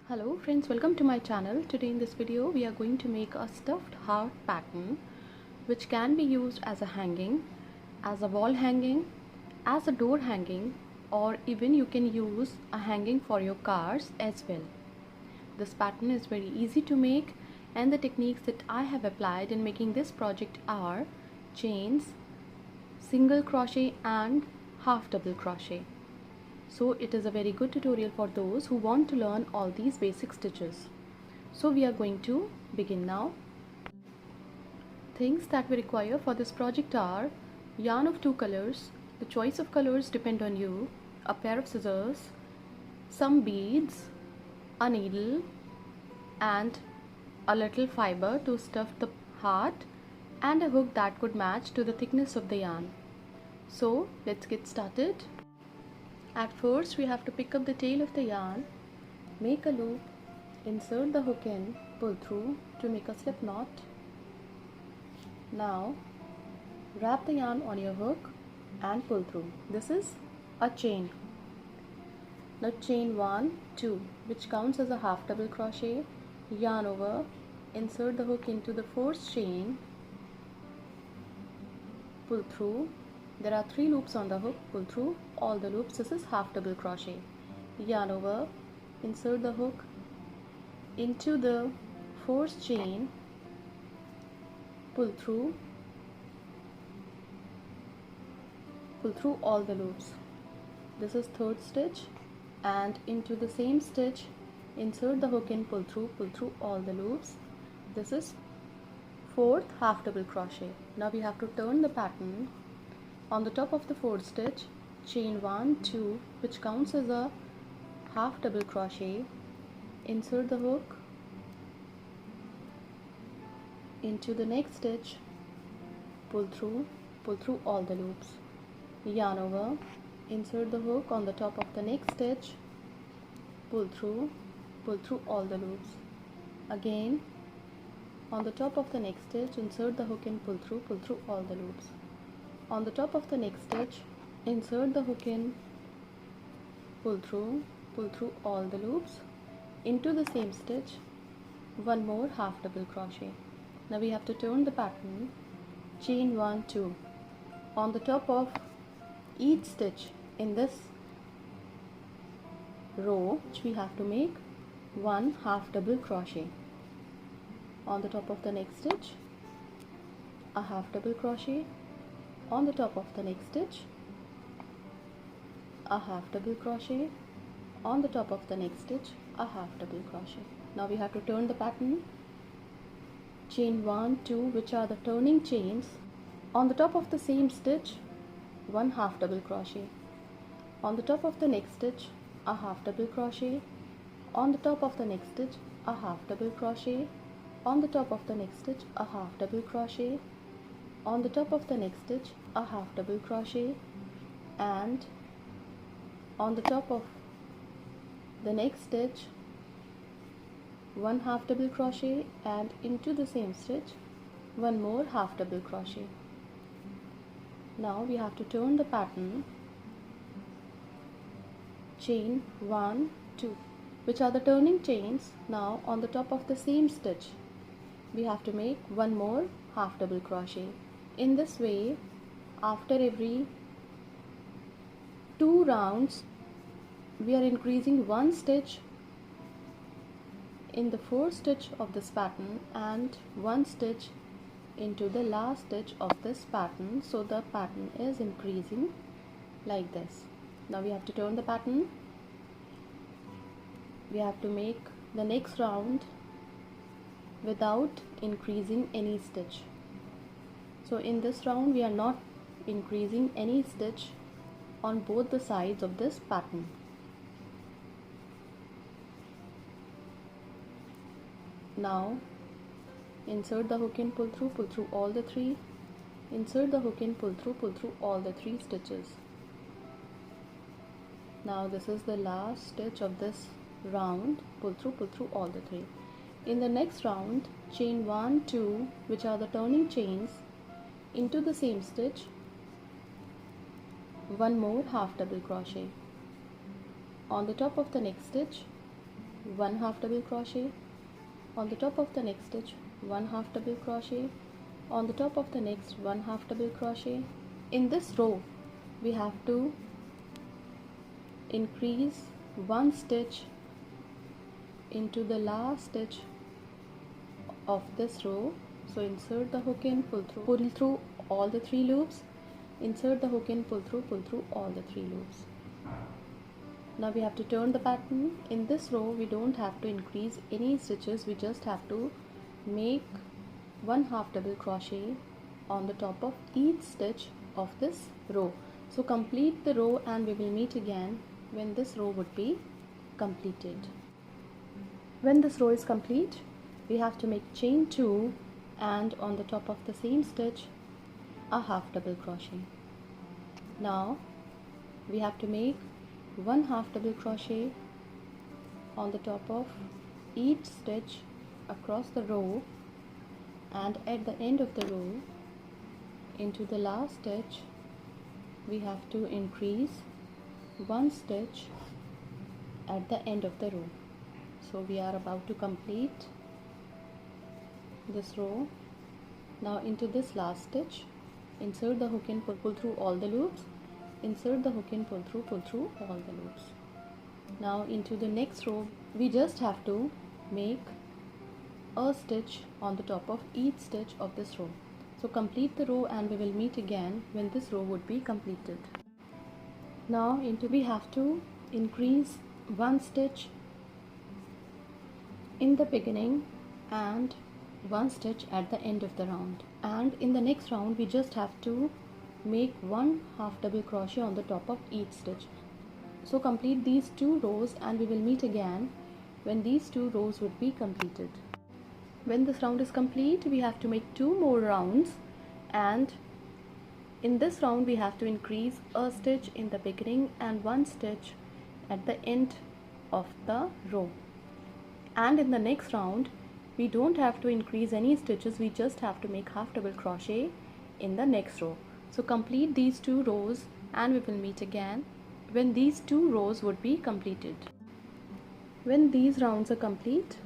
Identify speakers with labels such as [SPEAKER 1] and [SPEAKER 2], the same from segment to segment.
[SPEAKER 1] Hello friends, welcome to my channel. Today in this video we are going to make a stuffed heart pattern which can be used as a hanging, as a wall hanging, as a door hanging, or even you can use a hanging for your cars as well. This pattern is very easy to make and the techniques that I have applied in making this project are chains, single crochet and half double crochet. So it is a very good tutorial for those who want to learn all these basic stitches. So we are going to begin now. Things that we require for this project are yarn of 2 colors, the choice of colors depend on you, a pair of scissors, some beads, a needle and a little fiber to stuff the heart and a hook that could match to the thickness of the yarn. So let's get started. At first we have to pick up the tail of the yarn, make a loop, insert the hook in, pull through to make a slip knot. Now wrap the yarn on your hook and pull through. This is a chain. Now chain 1, 2 which counts as a half double crochet, yarn over, insert the hook into the first chain, pull through. There are 3 loops on the hook, pull through all the loops. This is half double crochet, yarn over, insert the hook into the first chain, pull through all the loops. This is third stitch and into the same stitch insert the hook and pull through all the loops. This is fourth half double crochet. Now we have to turn the pattern. On the top of the fourth stitch, chain 1, 2 which counts as a half double crochet, insert the hook into the next stitch, pull through all the loops, yarn over, insert the hook on the top of the next stitch, pull through all the loops. Again on the top of the next stitch, insert the hook and pull through all the loops. On the top of the next stitch, insert the hook in, pull through all the loops. Into the same stitch, one more half double crochet. Now we have to turn the pattern, chain 1, 2. On the top of each stitch in this row, which we have to make 1 half double crochet. On the top of the next stitch, a half double crochet. On the top of the next stitch, a half double crochet. On the top of the next stitch, a half double crochet. Now we have to turn the pattern, chain 1, 2 which are the turning chains. On the top of the same stitch, 1 half double crochet. On the top of the next stitch, a half double crochet. On the top of the next stitch, a half double crochet. On the top of the next stitch, a half double crochet. On the top of the next stitch, a half double crochet, and on the top of the next stitch, 1 half double crochet, and into the same stitch, 1 more half double crochet. Now we have to turn the pattern, chain 1, 2 which are the turning chains. Now on the top of the same stitch we have to make 1 more half double crochet. In this way, after every 2 rounds, we are increasing 1 stitch in the first stitch of this pattern and 1 stitch into the last stitch of this pattern. So the pattern is increasing like this. Now we have to turn the pattern. We have to make the next round without increasing any stitch. So in this round we are not increasing any stitch on both the sides of this pattern. Now insert the hook and pull through all the 3. Insert the hook and pull through all the 3 stitches. Now this is the last stitch of this round, pull through all the 3. In the next round, chain 1, 2 which are the turning chains, into the same stitch, 1 more half double crochet. On the top of the next stitch, 1 half double crochet, on the top of the next stitch 1 half double crochet, on the top of the next 1 half double crochet. In this row we have to increase 1 stitch into the last stitch of this row. So insert the hook in, pull through all the 3 loops, insert the hook in, pull through all the 3 loops. Now we have to turn the pattern. In this row we don't have to increase any stitches, we just have to make 1 half double crochet on the top of each stitch of this row. So complete the row and we will meet again when this row would be completed. When this row is complete, we have to make chain 2 and on the top of the same stitch a half double crochet. Now we have to make 1 half double crochet on the top of each stitch across the row, and at the end of the row into the last stitch we have to increase 1 stitch at the end of the row. So we are about to complete this row. Now into this last stitch, insert the hook in, pull through all the loops, insert the hook in, pull through all the loops. Now into the next row we just have to make a stitch on the top of each stitch of this row. So complete the row and we will meet again when this row would be completed. Now we have to increase 1 stitch in the beginning and 1 stitch at the end of the round, and in the next round we just have to make 1 half double crochet on the top of each stitch. So complete these 2 rows and we will meet again when these 2 rows would be completed. When this round is complete, we have to make 2 more rounds, and in this round we have to increase a stitch in the beginning and 1 stitch at the end of the row. And in the next round we don't have to increase any stitches, we just have to make half double crochet in the next row. So complete these 2 rows and we will meet again when these 2 rows would be completed. When these rounds are complete,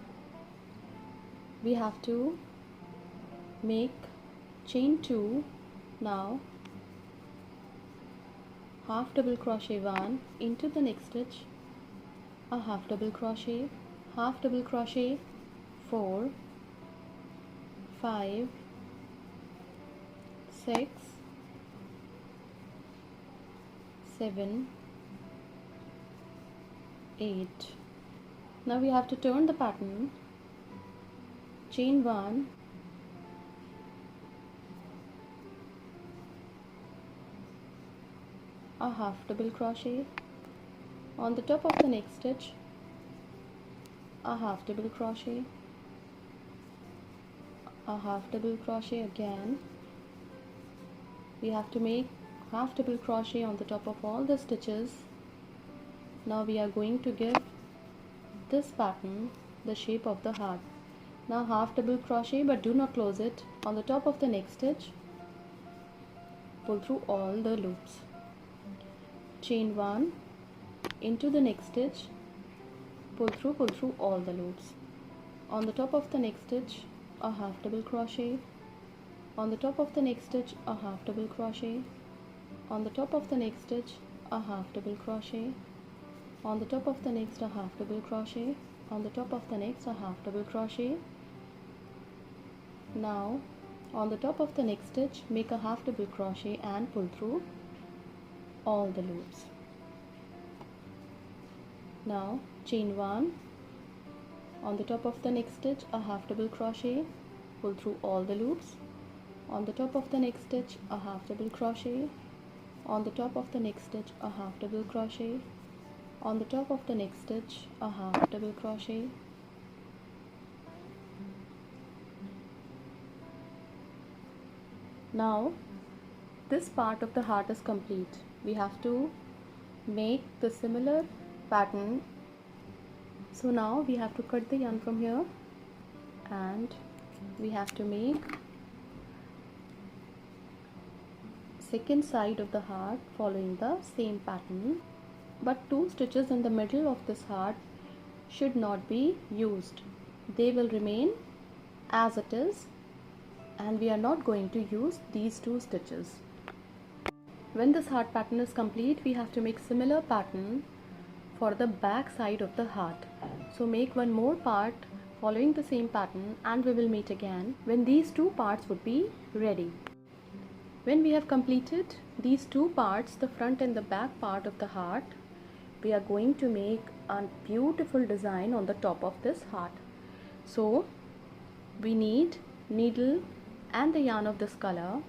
[SPEAKER 1] we have to make chain 2. Now half double crochet 1 into the next stitch, a half double crochet, half double crochet 4, 5, 6, 7, 8. Now we have to turn the pattern, chain 1, a half double crochet, on the top of the next stitch a half double crochet, a half double crochet again. We have to make half double crochet on the top of all the stitches. Now we are going to give this pattern the shape of the heart. Now half double crochet, but do not close it, on the top of the next stitch, pull through all the loops, chain 1 into the next stitch, pull through all the loops, on the top of the next stitch a half double crochet, on the top of the next stitch a half double crochet, on the top of the next stitch a half double crochet, on the top of the next a half double crochet, on the top of the next a half double crochet. Now on the top of the next stitch make a half double crochet and pull through all the loops. Now chain 1, on the top of the next stitch a half double crochet, pull through all the loops, on the top of the next stitch a half double crochet, on the top of the next stitch a half double crochet, on the top of the next stitch a half double crochet. Now this part of the heart is complete. We have to make the similar pattern. So now we have to cut the yarn from here and we have to make second side of the heart following the same pattern, but 2 stitches in the middle of this heart should not be used. They will remain as it is, and we are not going to use these 2 stitches. When this heart pattern is complete, we have to make similar pattern for the back side of the heart. So make one more part following the same pattern, and we will meet again when these 2 parts would be ready. When we have completed these 2 parts, the front and the back part of the heart, we are going to make a beautiful design on the top of this heart. So we need needle and the yarn of this color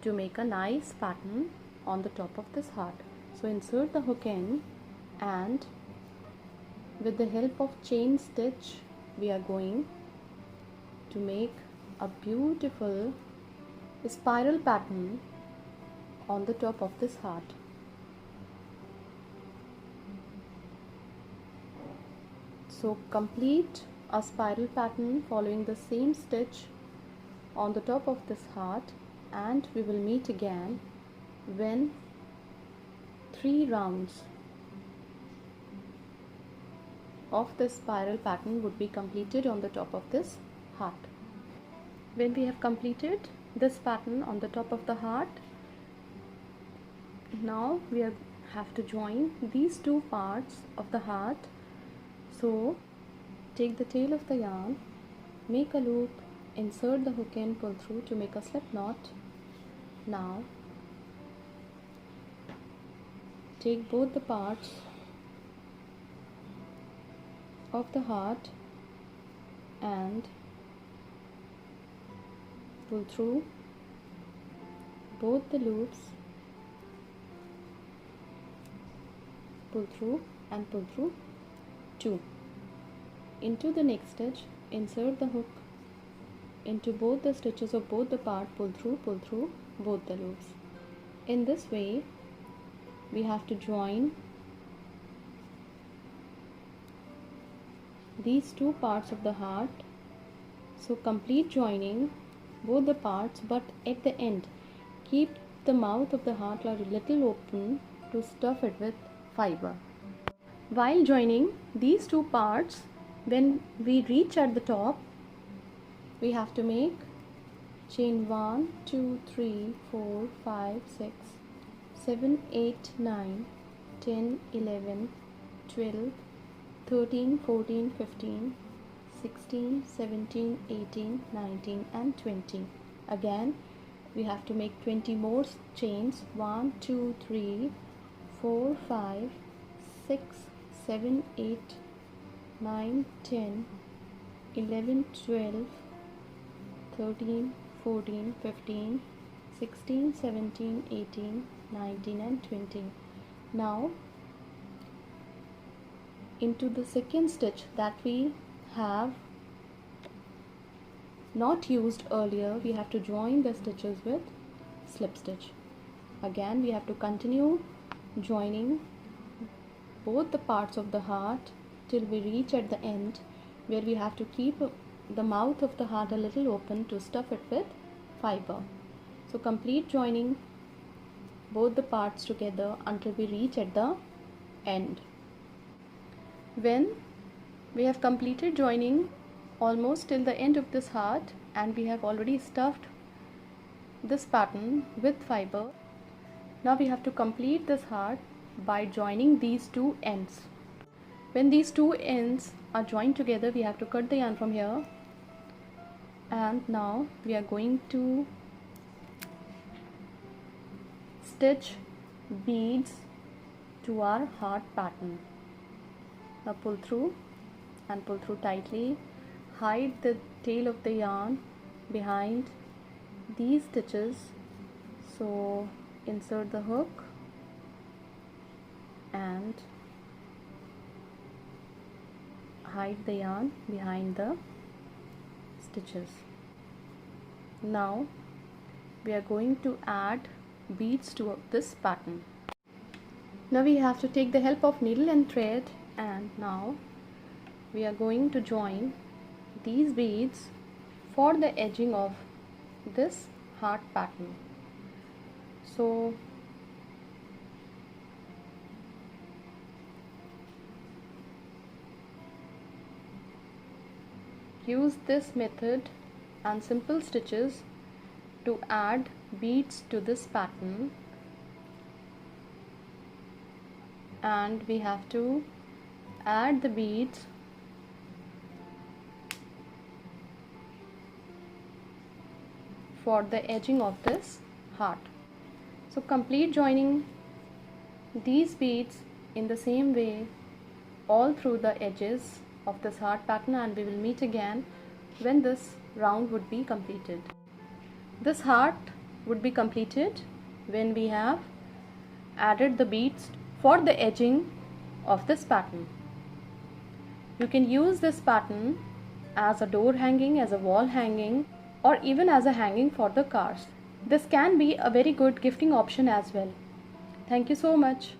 [SPEAKER 1] to make a nice pattern on the top of this heart. So insert the hook in, and with the help of chain stitch we are going to make a beautiful spiral pattern on the top of this heart. So complete a spiral pattern following the same stitch on the top of this heart, and we will meet again when 3 rounds of this spiral pattern would be completed on the top of this heart. When we have completed this pattern on the top of the heart, now we have to join these 2 parts of the heart. So take the tail of the yarn, make a loop, insert the hook in, pull through to make a slip knot. Now take both the parts of the heart and pull through both the loops, pull through and pull through 2. Into the next stitch, insert the hook into both the stitches of both the part, pull through both the loops. In this way we have to join these 2 parts of the heart. So complete joining both the parts, but at the end keep the mouth of the heart a little open to stuff it with fiber. While joining these 2 parts, when we reach at the top, we have to make chain 1, 2, 3, 4, 5, 6, 7, 8, 9, 10, 11, 12, 13, 14, 15, 16, 17, 18, 19 and 20. Again we have to make 20 more chains. 1, 2, 3, 4, 5, 6, 7, 8, 9, 10, 11, 12, 13, 14, 15, 16, 17, 18, 19 and 20. Now into the second stitch that we have not used earlier, we have to join the stitches with slip stitch. Again we have to continue joining both the parts of the heart till we reach at the end, where we have to keep the mouth of the heart a little open to stuff it with fiber. So complete joining both the parts together until we reach at the end. When we have completed joining almost till the end of this heart, and we have already stuffed this pattern with fiber, now we have to complete this heart by joining these 2 ends. When these 2 ends are joined together, we have to cut the yarn from here, and now we are going to stitch beads to our heart pattern. Now pull through and pull through tightly. Hide the tail of the yarn behind these stitches. So insert the hook and hide the yarn behind the stitches. Now we are going to add beads to this pattern. Now we have to take the help of needle and thread, and now we are going to join these beads for the edging of this heart pattern. So use this method and simple stitches to add beads to this pattern, and we have to add the beads for the edging of this heart. So complete joining these beads in the same way all through the edges of this heart pattern, and we will meet again when this round would be completed. This heart would be completed when we have added the beads for the edging of this pattern. You can use this pattern as a door hanging, as a wall hanging, or even as a hanging for the cars. This can be a very good gifting option as well. Thank you so much.